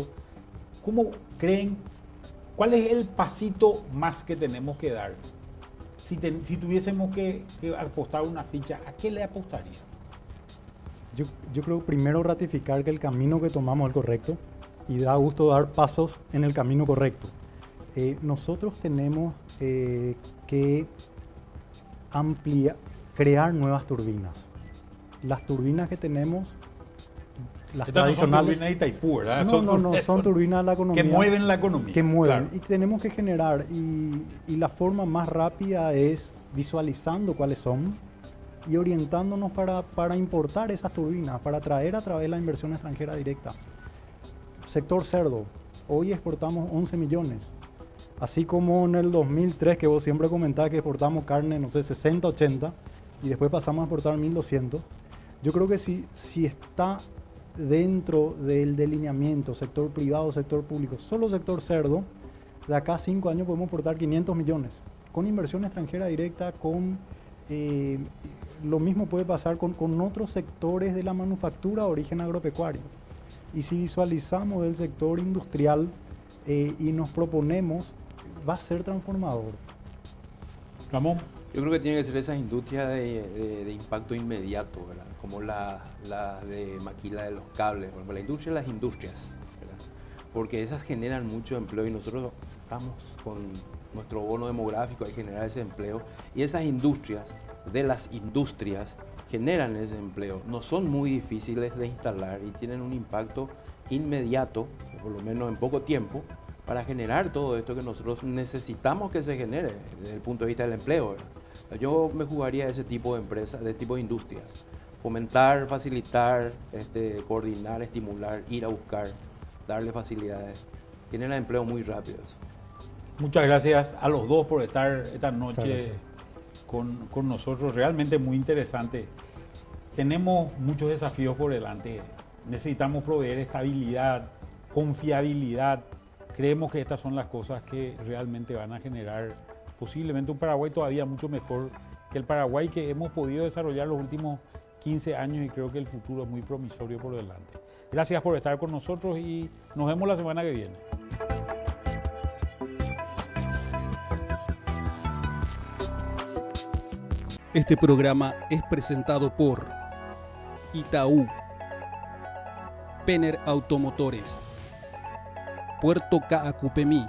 cómo creen, cuál es el pasito más que tenemos que dar? Si tuviésemos que apostar una ficha, ¿a qué le apostaría? Yo creo primero ratificar que el camino que tomamos es el correcto y da gusto dar pasos en el camino correcto. Nosotros tenemos que crear nuevas turbinas. Las turbinas que tenemos, las tradicionales... No son turbinas de Itaipú, ¿verdad? No, son turbinas de la economía. Que mueven la economía. Que mueven. Claro. Y tenemos que generar, y la forma más rápida es visualizando cuáles son y orientándonos para importar esas turbinas, para atraer a través de la inversión extranjera directa. Sector cerdo, hoy exportamos 11 millones. Así como en el 2003, que vos siempre comentabas que exportamos carne, no sé, 60, 80, y después pasamos a exportar 1.200. Yo creo que si está dentro del delineamiento, sector privado, sector público, solo sector cerdo, de acá a 5 años podemos exportar 500 millones. Con inversión extranjera directa, lo mismo puede pasar con otros sectores de la manufactura de origen agropecuario. Y si visualizamos el sector industrial y nos proponemos, va a ser transformador. Ramón. Yo creo que tienen que ser esas industrias de impacto inmediato, ¿verdad? Como la de maquila de los cables, por ejemplo, la industria de las industrias, ¿verdad? Porque esas generan mucho empleo y nosotros estamos con nuestro bono demográfico de generar ese empleo y esas industrias de las industrias generan ese empleo. No son muy difíciles de instalar y tienen un impacto inmediato, por lo menos en poco tiempo, para generar todo esto que nosotros necesitamos que se genere desde el punto de vista del empleo, ¿verdad? Yo me jugaría ese tipo de empresas, de tipo de industrias. Fomentar, facilitar, coordinar, estimular, ir a buscar, darle facilidades. Genera empleo muy rápido. Muchas gracias a los dos por estar esta noche con nosotros. Realmente muy interesante. Tenemos muchos desafíos por delante. Necesitamos proveer estabilidad, confiabilidad. Creemos que estas son las cosas que realmente van a generar posiblemente un Paraguay todavía mucho mejor que el Paraguay que hemos podido desarrollar los últimos 15 años y creo que el futuro es muy promisorio por delante. Gracias por estar con nosotros y nos vemos la semana que viene. Este programa es presentado por Itaú, Penner Automotores, Puerto Caacupemí,